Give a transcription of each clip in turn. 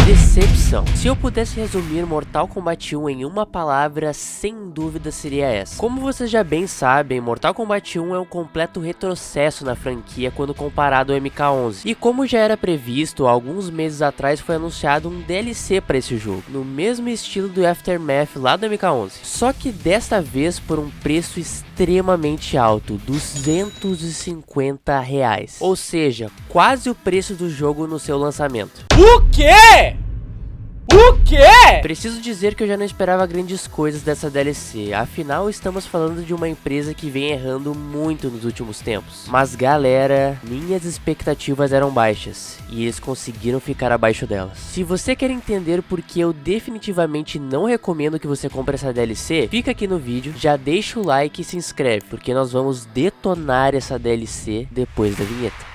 Decepção. Se eu pudesse resumir Mortal Kombat 1 em uma palavra, sem dúvida seria essa. Como vocês já bem sabem, Mortal Kombat 1 é um completo retrocesso na franquia quando comparado ao MK11. E como já era previsto, alguns meses atrás foi anunciado um DLC para esse jogo, no mesmo estilo do Aftermath lá do MK11. Só que desta vez por um preço extremamente alto, R$250. Ou seja, quase o preço do jogo no seu lançamento. O quê? O quê? Preciso dizer que eu já não esperava grandes coisas dessa DLC, afinal estamos falando de uma empresa que vem errando muito nos últimos tempos. Mas galera, minhas expectativas eram baixas, e eles conseguiram ficar abaixo delas. Se você quer entender por que eu definitivamente não recomendo que você compre essa DLC, fica aqui no vídeo, já deixa o like e se inscreve, porque nós vamos detonar essa DLC depois da vinheta.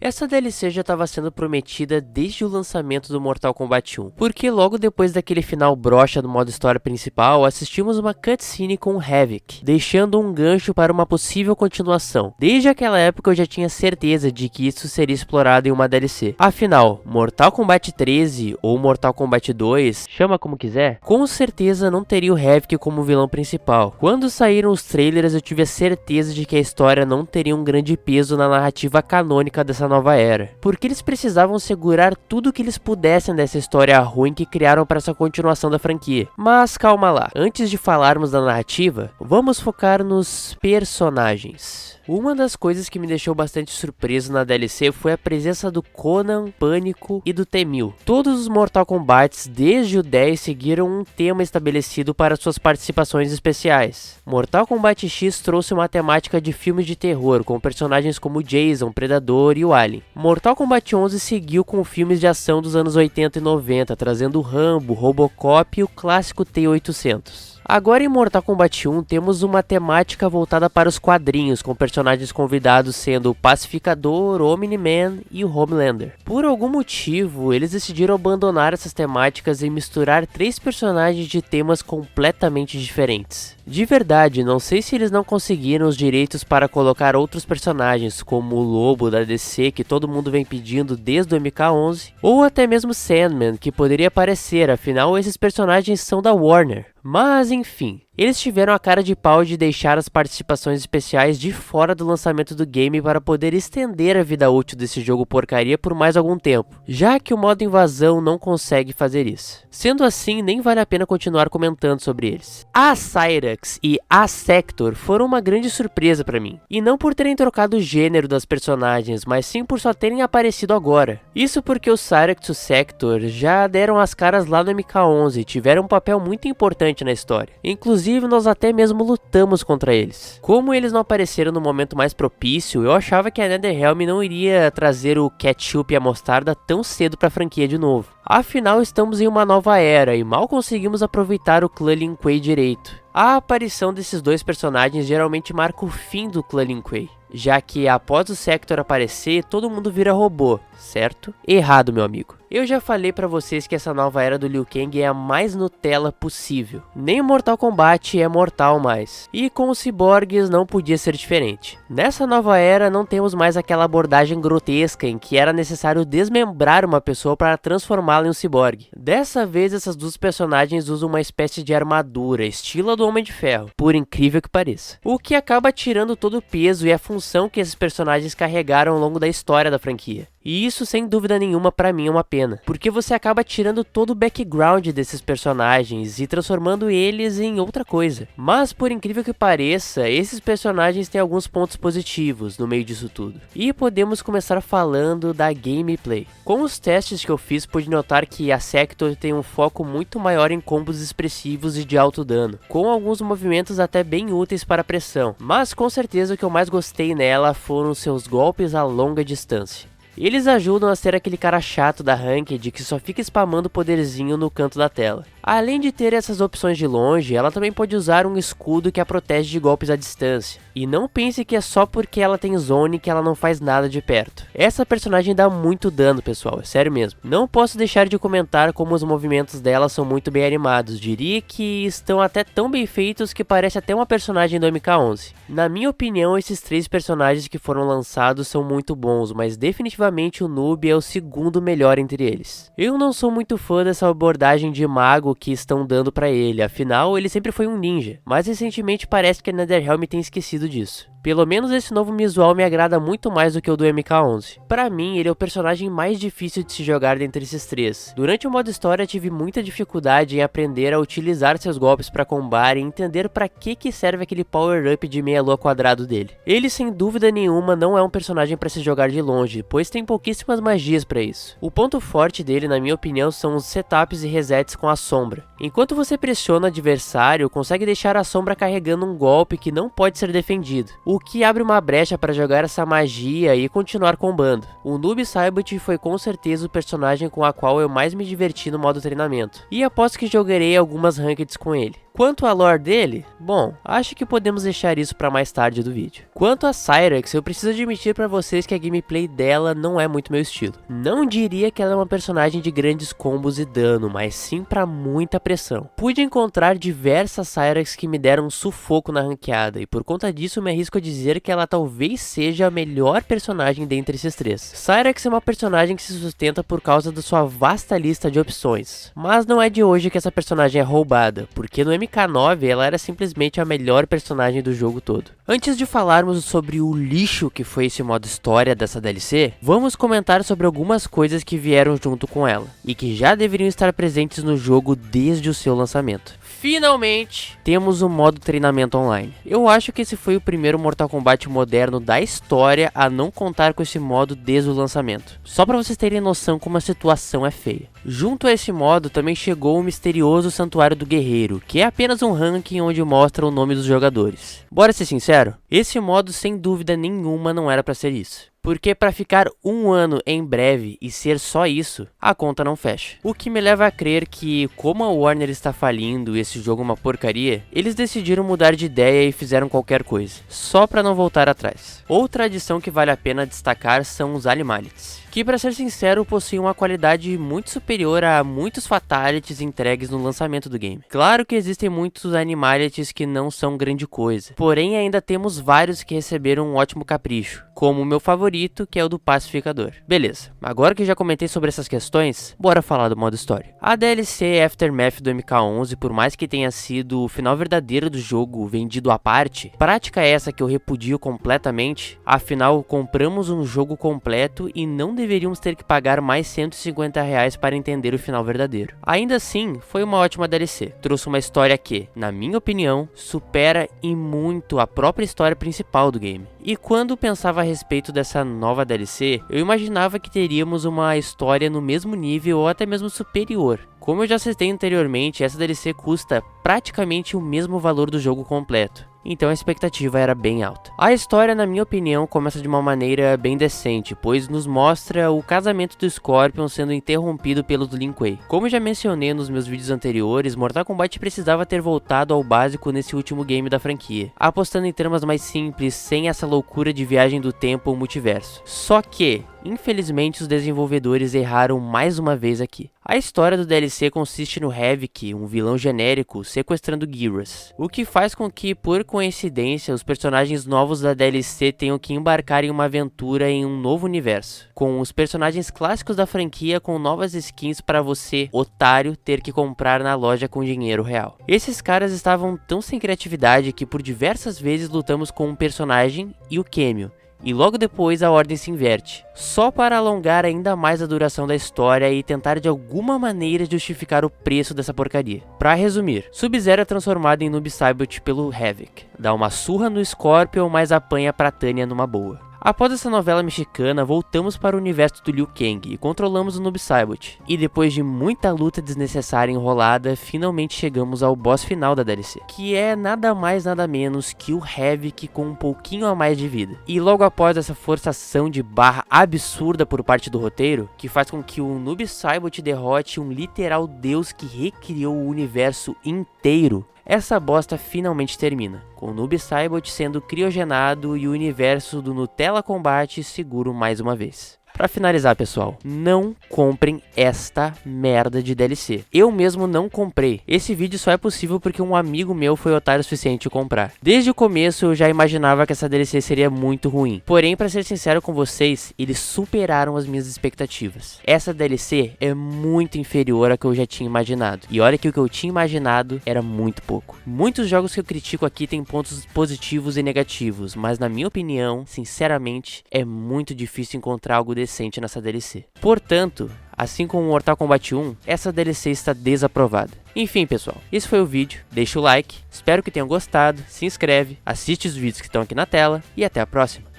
Essa DLC já estava sendo prometida desde o lançamento do Mortal Kombat 1, porque logo depois daquele final broxa do modo história principal, assistimos uma cutscene com Havik, deixando um gancho para uma possível continuação. Desde aquela época eu já tinha certeza de que isso seria explorado em uma DLC. Afinal, Mortal Kombat 13 ou Mortal Kombat 2, chama como quiser, com certeza não teria o Havik como vilão principal. Quando saíram os trailers eu tive a certeza de que a história não teria um grande peso na narrativa canônica dessa nova era, porque eles precisavam segurar tudo que eles pudessem dessa história ruim que criaram para essa continuação da franquia. Mas calma lá, antes de falarmos da narrativa, vamos focar nos personagens. Uma das coisas que me deixou bastante surpreso na DLC foi a presença do Conan, Pânico e do T-1000. Todos os Mortal Kombats desde o 10 seguiram um tema estabelecido para suas participações especiais. Mortal Kombat X trouxe uma temática de filmes de terror, com personagens como Jason, Predador e o Alien. Mortal Kombat 11 seguiu com filmes de ação dos anos 80 e 90, trazendo Rambo, Robocop e o clássico T-800. Agora em Mortal Kombat 1 temos uma temática voltada para os quadrinhos, com personagens convidados sendo o Pacificador, Omni-Man e o Homelander. Por algum motivo, eles decidiram abandonar essas temáticas e misturar 3 personagens de temas completamente diferentes. De verdade, não sei se eles não conseguiram os direitos para colocar outros personagens, como o Lobo da DC, que todo mundo vem pedindo desde o MK11, ou até mesmo Sandman, que poderia aparecer, afinal esses personagens são da Warner. Mas enfim, eles tiveram a cara de pau de deixar as participações especiais de fora do lançamento do game para poder estender a vida útil desse jogo porcaria por mais algum tempo, já que o modo invasão não consegue fazer isso. Sendo assim, nem vale a pena continuar comentando sobre eles. A Cyrax e a Sector foram uma grande surpresa para mim, e não por terem trocado o gênero das personagens, mas sim por só terem aparecido agora. Isso porque o Cyrax e o Sector já deram as caras lá no MK11 e tiveram um papel muito importante na história. Inclusive, nós até mesmo lutamos contra eles. Como eles não apareceram no momento mais propício, eu achava que a NetherRealm não iria trazer o ketchup e a mostarda tão cedo para a franquia de novo. Afinal, estamos em uma nova era e mal conseguimos aproveitar o clã Lin Kuei direito. A aparição desses dois personagens geralmente marca o fim do clã Lin Kuei, já que após o Sector aparecer, todo mundo vira robô, certo? Errado, meu amigo. Eu já falei pra vocês que essa nova era do Liu Kang é a mais Nutella possível. Nem o Mortal Kombat é mortal mais. E com os ciborgues não podia ser diferente. Nessa nova era não temos mais aquela abordagem grotesca em que era necessário desmembrar uma pessoa para transformá-la em um ciborgue. Dessa vez essas duas personagens usam uma espécie de armadura, estilo do Homem de Ferro, por incrível que pareça. O que acaba tirando todo o peso e a função que esses personagens carregaram ao longo da história da franquia. E isso sem dúvida nenhuma pra mim é uma pena, porque você acaba tirando todo o background desses personagens e transformando eles em outra coisa. Mas por incrível que pareça, esses personagens têm alguns pontos positivos no meio disso tudo. E podemos começar falando da gameplay. Com os testes que eu fiz, pude notar que a Sector tem um foco muito maior em combos expressivos e de alto dano, com alguns movimentos até bem úteis para pressão. Mas com certeza o que eu mais gostei nela foram seus golpes a longa distância. Eles ajudam a ser aquele cara chato da Ranked que só fica spamando poderzinho no canto da tela. Além de ter essas opções de longe, ela também pode usar um escudo que a protege de golpes à distância. E não pense que é só porque ela tem zone que ela não faz nada de perto. Essa personagem dá muito dano, pessoal, é sério mesmo. Não posso deixar de comentar como os movimentos dela são muito bem animados. Diria que estão até tão bem feitos que parece até uma personagem do MK11. Na minha opinião, esses 3 personagens que foram lançados são muito bons, mas definitivamente o Noob é o segundo melhor entre eles. Eu não sou muito fã dessa abordagem de mago que estão dando pra ele, afinal ele sempre foi um ninja, mas recentemente parece que a NetherRealm tem esquecido disso. Pelo menos esse novo visual me agrada muito mais do que o do MK11. Pra mim, ele é o personagem mais difícil de se jogar dentre esses 3. Durante o modo história, tive muita dificuldade em aprender a utilizar seus golpes pra combar e entender pra que serve aquele power-up de meia lua quadrado dele. Ele, sem dúvida nenhuma, não é um personagem pra se jogar de longe, pois tem pouquíssimas magias pra isso. O ponto forte dele, na minha opinião, são os setups e resets com a sombra. Enquanto você pressiona o adversário, consegue deixar a sombra carregando um golpe que não pode ser defendido, o que abre uma brecha para jogar essa magia e continuar combando. O Noob Saibot foi com certeza o personagem com a qual eu mais me diverti no modo treinamento, e aposto que jogarei algumas rankeds com ele. Quanto à lore dele, bom, acho que podemos deixar isso para mais tarde do vídeo. Quanto a Cyrax, eu preciso admitir para vocês que a gameplay dela não é muito meu estilo. Não diria que ela é uma personagem de grandes combos e dano, mas sim para muita pressão. Pude encontrar diversas Cyrax que me deram um sufoco na ranqueada, e por conta disso me arrisco a dizer que ela talvez seja a melhor personagem dentre esses 3. Cyrax é uma personagem que se sustenta por causa da sua vasta lista de opções, mas não é de hoje que essa personagem é roubada, porque no MK9 ela era simplesmente a melhor personagem do jogo todo. Antes de falarmos sobre o lixo que foi esse modo história dessa DLC, vamos comentar sobre algumas coisas que vieram junto com ela, e que já deveriam estar presentes no jogo desde o seu lançamento. Finalmente, temos o modo treinamento online. Eu acho que esse foi o primeiro Mortal Kombat moderno da história a não contar com esse modo desde o lançamento. Só para vocês terem noção como a situação é feia. Junto a esse modo também chegou o misterioso Santuário do Guerreiro, que é apenas um ranking onde mostra o nome dos jogadores. Bora ser sincero, esse modo sem dúvida nenhuma não era para ser isso. Porque para ficar um ano em breve e ser só isso, a conta não fecha. O que me leva a crer que, como a Warner está falindo e esse jogo é uma porcaria, eles decidiram mudar de ideia e fizeram qualquer coisa, só para não voltar atrás. Outra adição que vale a pena destacar são os Animalities, que, para ser sincero, possuem uma qualidade muito superior a muitos Fatalities entregues no lançamento do game. Claro que existem muitos Animalities que não são grande coisa, porém ainda temos vários que receberam um ótimo capricho, como o meu favorito, que é o do Pacificador. Beleza, agora que já comentei sobre essas questões, bora falar do modo história. A DLC Aftermath do MK11, por mais que tenha sido o final verdadeiro do jogo vendido à parte, prática essa que eu repudio completamente, afinal compramos um jogo completo e não deveríamos ter que pagar mais R$150 para entender o final verdadeiro. Ainda assim, foi uma ótima DLC. Trouxe uma história que, na minha opinião, supera em muito a própria história principal do game. E quando pensava a respeito dessa nova DLC, eu imaginava que teríamos uma história no mesmo nível ou até mesmo superior. Como eu já citei anteriormente, essa DLC custa praticamente o mesmo valor do jogo completo. Então a expectativa era bem alta. A história, na minha opinião, começa de uma maneira bem decente, pois nos mostra o casamento do Scorpion sendo interrompido pelos Lin Kuei. Como já mencionei nos meus vídeos anteriores, Mortal Kombat precisava ter voltado ao básico nesse último game da franquia, apostando em tramas mais simples, sem essa loucura de viagem do tempo ou multiverso. Só que, infelizmente, os desenvolvedores erraram mais uma vez aqui. A história do DLC consiste no Havoc, um vilão genérico, sequestrando Gyruss, o que faz com que, por coincidência, os personagens novos da DLC tenham que embarcar em uma aventura em um novo universo, com os personagens clássicos da franquia com novas skins para você, otário, ter que comprar na loja com dinheiro real. Esses caras estavam tão sem criatividade que por diversas vezes lutamos com um personagem e o Cameo, e logo depois a ordem se inverte, só para alongar ainda mais a duração da história e tentar de alguma maneira justificar o preço dessa porcaria. Pra resumir, Sub-Zero é transformado em Noob Saibot pelo Havoc, dá uma surra no Scorpion, mas apanha pra Tanya numa boa. Após essa novela mexicana, voltamos para o universo do Liu Kang e controlamos o Noob Saibot. E depois de muita luta desnecessária e enrolada, finalmente chegamos ao boss final da DLC, que é nada mais nada menos que o Havik com um pouquinho a mais de vida. E logo após essa forçação de barra absurda por parte do roteiro, que faz com que o Noob Saibot derrote um literal deus que recriou o universo inteiro, essa bosta finalmente termina, com o Noob Saibot sendo criogenado e o universo do Nutella Combat seguro mais uma vez. Pra finalizar, pessoal, não comprem esta merda de DLC. Eu mesmo não comprei. Esse vídeo só é possível porque um amigo meu foi otário o suficiente de comprar. Desde o começo eu já imaginava que essa DLC seria muito ruim. Porém, pra ser sincero com vocês, eles superaram as minhas expectativas. Essa DLC é muito inferior à que eu já tinha imaginado. E olha que o que eu tinha imaginado era muito pouco. Muitos jogos que eu critico aqui têm pontos positivos e negativos, mas na minha opinião, sinceramente, é muito difícil encontrar algo decente nessa DLC. Portanto, assim como o Mortal Kombat 1, essa DLC está desaprovada. Enfim, pessoal, esse foi o vídeo. Deixa o like, espero que tenham gostado, se inscreve, assiste os vídeos que estão aqui na tela e até a próxima.